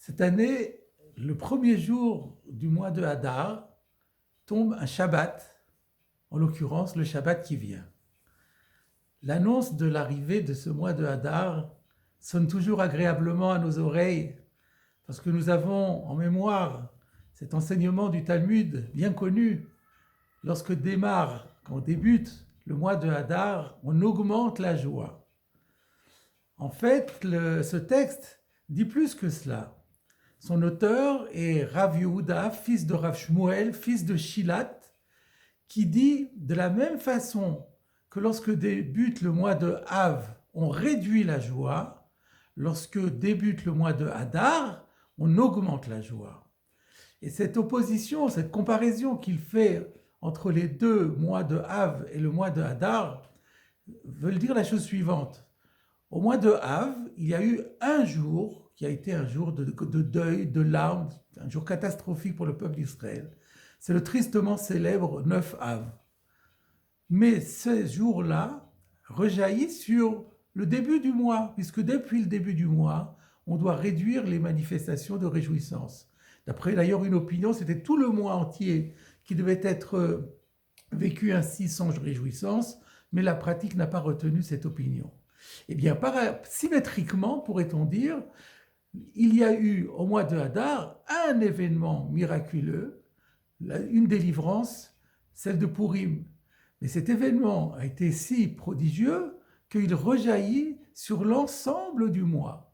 Cette année, le premier jour du mois de Hadar tombe un Shabbat, en l'occurrence le Shabbat qui vient. L'annonce de l'arrivée de ce mois de Hadar sonne toujours agréablement à nos oreilles parce que nous avons en mémoire cet enseignement du Talmud bien connu. Lorsque démarre, quand on débute le mois de Hadar, on augmente la joie. En fait, ce texte dit plus que cela. Son auteur est Rav Yehuda, fils de Rav Shmuel, fils de Shilat, qui dit de la même façon que lorsque débute le mois de Av, on réduit la joie, lorsque débute le mois de Hadar, on augmente la joie. Et cette opposition, cette comparaison qu'il fait entre les deux mois de Av et le mois de Hadar veut dire la chose suivante. Au mois de Av, il y a eu un jour qui a été un jour de deuil, de larmes, un jour catastrophique pour le peuple d'Israël. C'est le tristement célèbre 9 Av. Mais ce jour-là rejaillit sur le début du mois, puisque depuis le début du mois, on doit réduire les manifestations de réjouissance. D'après d'ailleurs une opinion, c'était tout le mois entier qui devait être vécu ainsi sans réjouissance, mais la pratique n'a pas retenu cette opinion. Eh bien, symétriquement, pourrait-on dire, il y a eu au mois de Hadar un événement miraculeux, une délivrance, celle de Purim. Mais cet événement a été si prodigieux qu'il rejaillit sur l'ensemble du mois.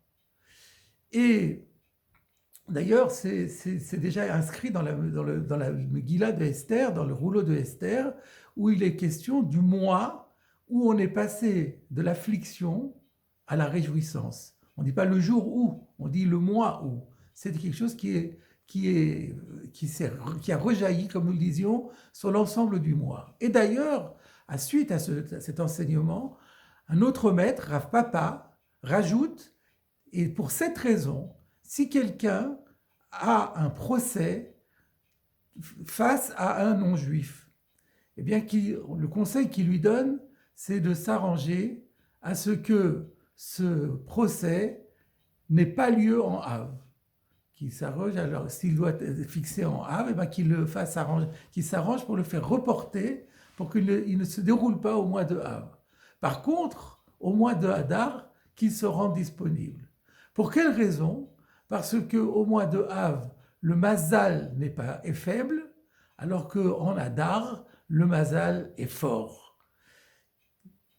Et d'ailleurs, c'est déjà inscrit dans la Megillah de Esther, dans le rouleau de Esther, où il est question du mois où on est passé de l'affliction à la réjouissance. On ne dit pas le jour où, on dit le mois où. C'est quelque chose qui a rejailli, comme nous le disions, sur l'ensemble du mois. Et d'ailleurs, suite à cet enseignement, un autre maître, Rav Papa, rajoute, et pour cette raison, si quelqu'un a un procès face à un non-juif, eh bien, le conseil qu'il lui donne, c'est de s'arranger à ce que ce procès n'ait pas lieu en Av. Qu'il s'arrange, alors s'il doit être fixé en Av, eh bien, qu'il s'arrange pour le faire reporter, pour qu'il ne se déroule pas au mois de Av. Par contre, au mois de Hadar, qu'il se rende disponible. Pour quelle raison ? Parce qu'au mois de Av, le mazal est faible, alors qu'en Hadar, le mazal est fort.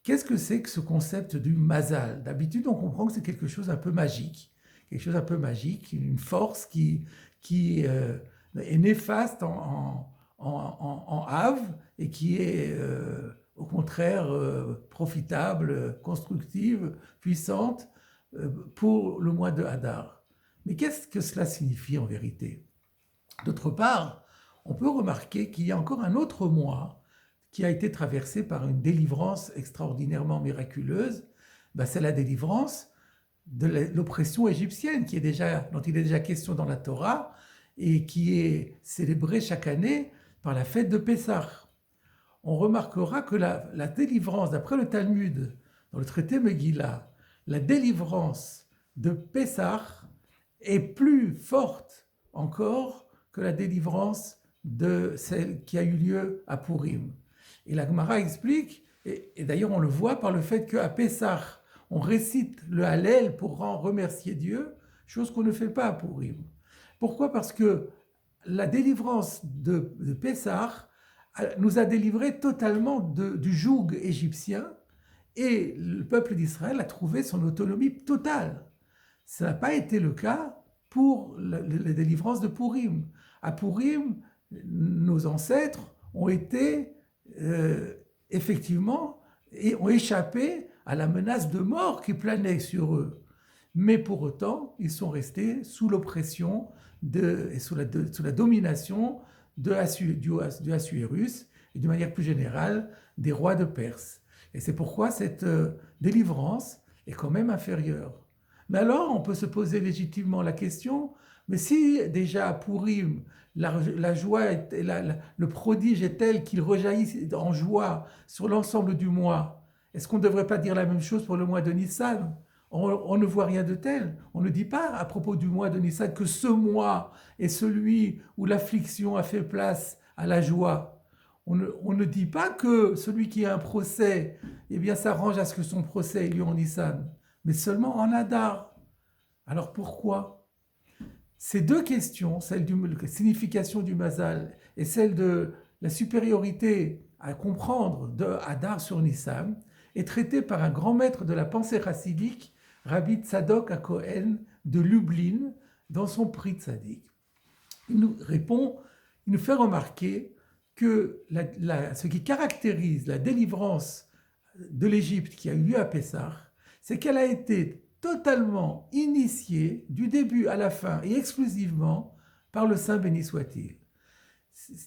Qu'est-ce que c'est que ce concept du mazal ? D'habitude, on comprend que c'est quelque chose un peu magique, une force qui est néfaste en Av et qui est au contraire profitable, constructive, puissante pour le mois de Hadar. Mais qu'est-ce que cela signifie en vérité ? D'autre part, on peut remarquer qu'il y a encore un autre mois qui a été traversé par une délivrance extraordinairement miraculeuse. C'est la délivrance de l'oppression égyptienne dont il est déjà question dans la Torah et qui est célébrée chaque année par la fête de Pessah. On remarquera que la délivrance, d'après le Talmud, dans le traité Megillah, la délivrance de Pessah est plus forte encore que la délivrance de celle qui a eu lieu à Purim. Et la Gemara explique, et d'ailleurs on le voit par le fait qu'à Pessah, on récite le Hallel pour remercier Dieu, chose qu'on ne fait pas à Purim. Pourquoi ? Parce que la délivrance de Pessah nous a délivrés totalement du joug égyptien et le peuple d'Israël a trouvé son autonomie totale. Ça n'a pas été le cas pour la délivrance de Purim. À Purim, nos ancêtres ont été effectivement et ont échappé à la menace de mort qui planait sur eux. Mais pour autant, ils sont restés sous l'oppression et sous la domination du Assuérus et de manière plus générale des rois de Perse. Et c'est pourquoi cette délivrance est quand même inférieure. Mais alors, on peut se poser légitimement la question, mais si déjà à Purim, la joie, le prodige est tel qu'il rejaillit en joie sur l'ensemble du mois, est-ce qu'on ne devrait pas dire la même chose pour le mois de Nissan ? on ne voit rien de tel. On ne dit pas à propos du mois de Nissan que ce mois est celui où l'affliction a fait place à la joie. On ne dit pas que celui qui a un procès, eh bien, s'arrange à ce que son procès ait lieu en Nissan, mais seulement en Adar. Alors pourquoi? Ces deux questions, celle de la signification du Mazal et celle de la supériorité à comprendre de Adar sur Nissan, est traitée par un grand maître de la pensée chassidique, Rabbi Tzadok HaKohen de Lublin, dans son Pri Tzadik. Il nous répond, il nous fait remarquer que ce qui caractérise la délivrance de l'Égypte qui a eu lieu à Pessah, c'est qu'elle a été totalement initiée du début à la fin et exclusivement par le Saint béni soit-il.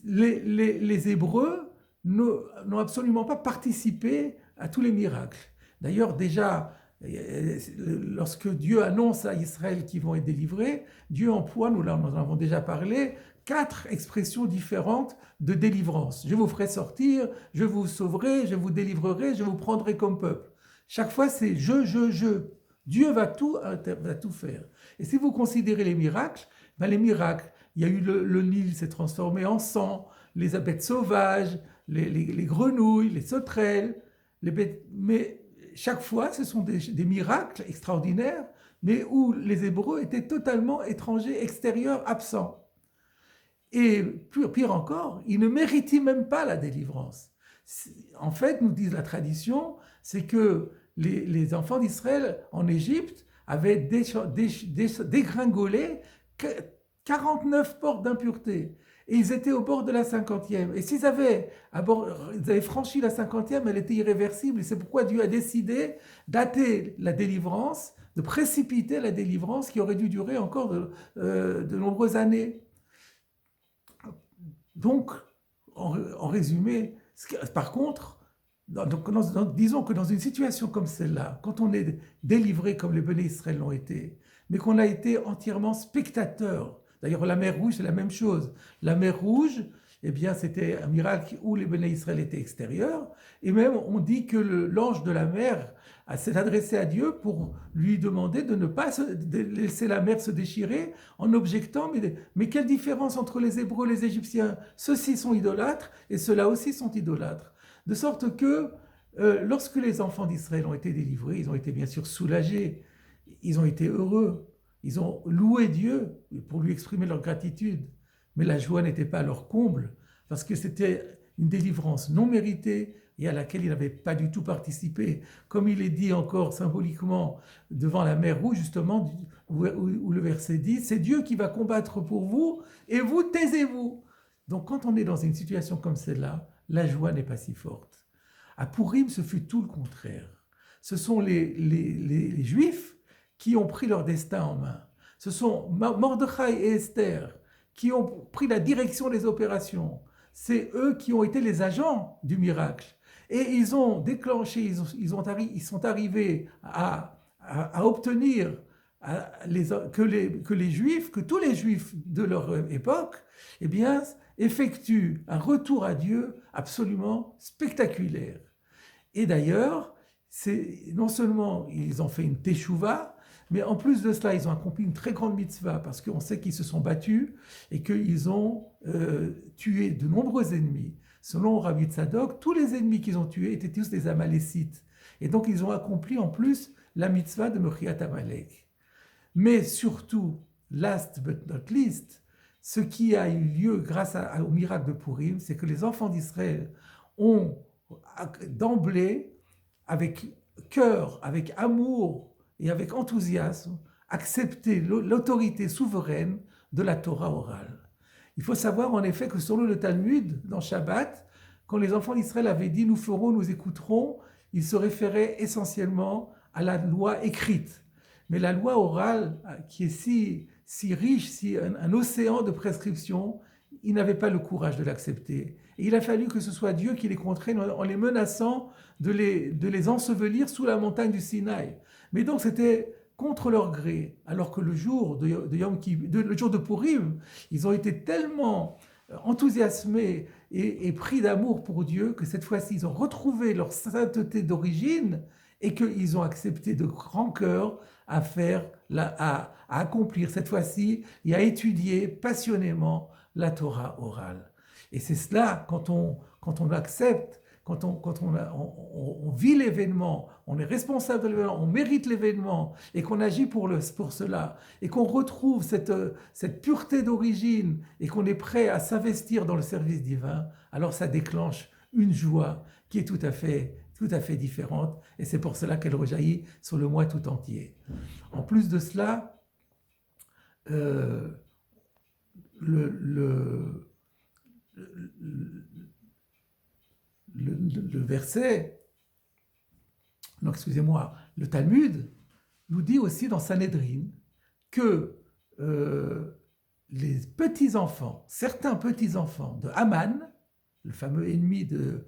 Les Hébreux n'ont absolument pas participé à tous les miracles. D'ailleurs, déjà, lorsque Dieu annonce à Israël qu'ils vont être délivrés, Dieu emploie, nous en avons déjà parlé, 4 expressions différentes de délivrance. Je vous ferai sortir, je vous sauverai, je vous délivrerai, je vous prendrai comme peuple. Chaque fois, c'est je. Dieu va tout faire. Et si vous considérez les miracles, les miracles, il y a eu le Nil s'est transformé en sang, les bêtes sauvages, les grenouilles, les sauterelles, les bêtes, mais chaque fois, ce sont des miracles extraordinaires, mais où les Hébreux étaient totalement étrangers, extérieurs, absents. Et pire encore, ils ne méritaient même pas la délivrance. En fait, nous dit la tradition, c'est que les enfants d'Israël en Égypte avaient dégringolé 49 portes d'impureté. Et ils étaient au bord de la 50e. Et s'ils avaient franchi la 50e, elle était irréversible. Et c'est pourquoi Dieu a décidé d'hâter la délivrance, de précipiter la délivrance qui aurait dû durer encore de nombreuses années. Donc, en résumé, par contre, disons que dans une situation comme celle-là, quand on est délivré comme les Béné Israël l'ont été, mais qu'on a été entièrement spectateur. D'ailleurs, la mer Rouge, c'est la même chose. La mer Rouge, eh bien, c'était un miracle où les Béné Israël étaient extérieurs. Et même, on dit que l'ange de la mer s'est adressé à Dieu pour lui demander de ne pas laisser la mer se déchirer en objectant, mais quelle différence entre les Hébreux et les Égyptiens? Ceux-ci sont idolâtres et ceux-là aussi sont idolâtres. De sorte que lorsque les enfants d'Israël ont été délivrés, ils ont été bien sûr soulagés, ils ont été heureux, ils ont loué Dieu pour lui exprimer leur gratitude, mais la joie n'était pas à leur comble, parce que c'était une délivrance non méritée et à laquelle ils n'avaient pas du tout participé. Comme il est dit encore symboliquement devant la mer Rouge, justement, où le verset dit « C'est Dieu qui va combattre pour vous et vous taisez-vous ». Donc quand on est dans une situation comme celle-là, la joie n'est pas si forte. À Pourim, ce fut tout le contraire. Ce sont les Juifs qui ont pris leur destin en main. Ce sont Mordechai et Esther qui ont pris la direction des opérations. C'est eux qui ont été les agents du miracle. Et ils ont déclenché, ils sont arrivés à obtenir que les Juifs, que tous les Juifs de leur époque, eh bien, effectuent un retour à Dieu absolument spectaculaire. Et d'ailleurs, non seulement ils ont fait une teshuva, mais en plus de cela, ils ont accompli une très grande mitzvah, parce qu'on sait qu'ils se sont battus et qu'ils ont tué de nombreux ennemis. Selon Rabbi Tzadok, tous les ennemis qu'ils ont tués étaient tous des Amalécites. Et donc, ils ont accompli en plus la mitzvah de Mechiat Amalek. Mais surtout, last but not least, ce qui a eu lieu grâce au miracle de Pourim, c'est que les enfants d'Israël ont d'emblée, avec cœur, avec amour et avec enthousiasme, accepté l'autorité souveraine de la Torah orale. Il faut savoir en effet que selon le Talmud, dans Shabbat, quand les enfants d'Israël avaient dit « nous ferons, nous écouterons », ils se référaient essentiellement à la loi écrite. Mais la loi orale, qui est si riche, un océan de prescriptions, ils n'avaient pas le courage de l'accepter. Et il a fallu que ce soit Dieu qui les contraigne en les menaçant de les ensevelir sous la montagne du Sinaï. Mais donc c'était contre leur gré, alors que le jour le jour de Pourim, ils ont été tellement enthousiasmés et pris d'amour pour Dieu que cette fois-ci, ils ont retrouvé leur sainteté d'origine et qu'ils ont accepté de grand cœur à à accomplir cette fois-ci et à étudier passionnément la Torah orale. Et c'est cela, quand on accepte, on vit l'événement, on est responsable de l'événement, on mérite l'événement et qu'on agit pour cela et qu'on retrouve cette pureté d'origine et qu'on est prêt à s'investir dans le service divin, alors ça déclenche une joie qui est tout à fait différente et c'est pour cela qu'elle rejaillit sur le mois tout entier. En plus de cela, le, le, le verset, non, excusez-moi, le Talmud nous dit aussi dans Sanhédrin que les petits-enfants, certains petits-enfants de Haman, le fameux ennemi de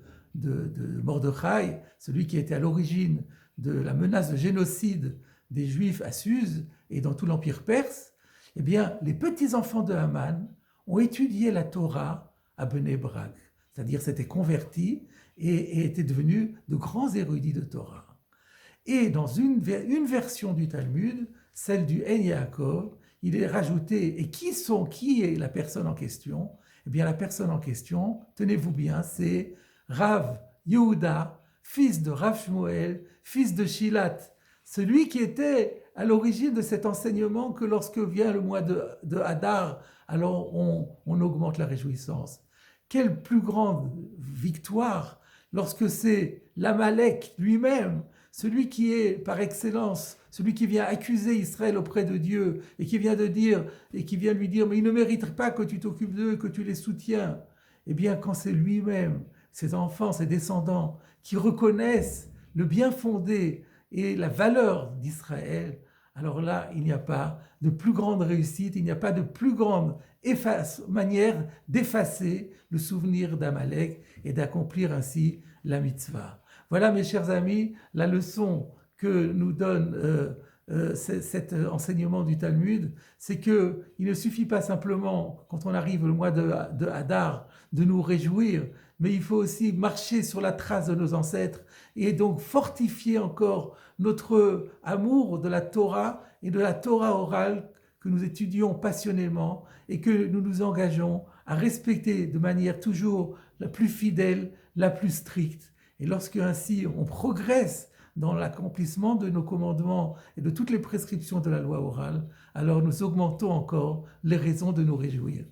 Mordechai, celui qui était à l'origine de la menace de génocide des Juifs à Suse et dans tout l'Empire perse, eh bien, les petits-enfants de Haman ont étudié la Torah à Bnei Brak, c'est-à-dire s'étaient convertis et étaient devenus de grands érudits de Torah. Et dans une version du Talmud, celle du En Yaakov, il est rajouté, et qui est la personne en question? Eh bien, la personne en question, tenez-vous bien, c'est Rav Yehuda, fils de Rav Shmuel, fils de Shilat, celui qui était à l'origine de cet enseignement que lorsque vient le mois de Hadar, alors on augmente la réjouissance. Quelle plus grande victoire lorsque c'est l'Amalek lui-même, celui qui est par excellence, celui qui vient accuser Israël auprès de Dieu et qui vient lui dire mais ils ne méritent pas que tu t'occupes d'eux, que tu les soutiens. Eh bien, quand c'est lui-même, ses enfants, ses descendants, qui reconnaissent le bien fondé et la valeur d'Israël, alors là, il n'y a pas de plus grande réussite, il n'y a pas de plus grande manière d'effacer le souvenir d'Amalek et d'accomplir ainsi la mitzvah. Voilà, mes chers amis, la leçon que nous donne cet enseignement du Talmud, c'est qu'il ne suffit pas simplement, quand on arrive le mois de Hadar, de nous réjouir, mais il faut aussi marcher sur la trace de nos ancêtres et donc fortifier encore notre amour de la Torah et de la Torah orale que nous étudions passionnément et que nous nous engageons à respecter de manière toujours la plus fidèle, la plus stricte. Et lorsque ainsi on progresse dans l'accomplissement de nos commandements et de toutes les prescriptions de la loi orale, alors nous augmentons encore les raisons de nous réjouir.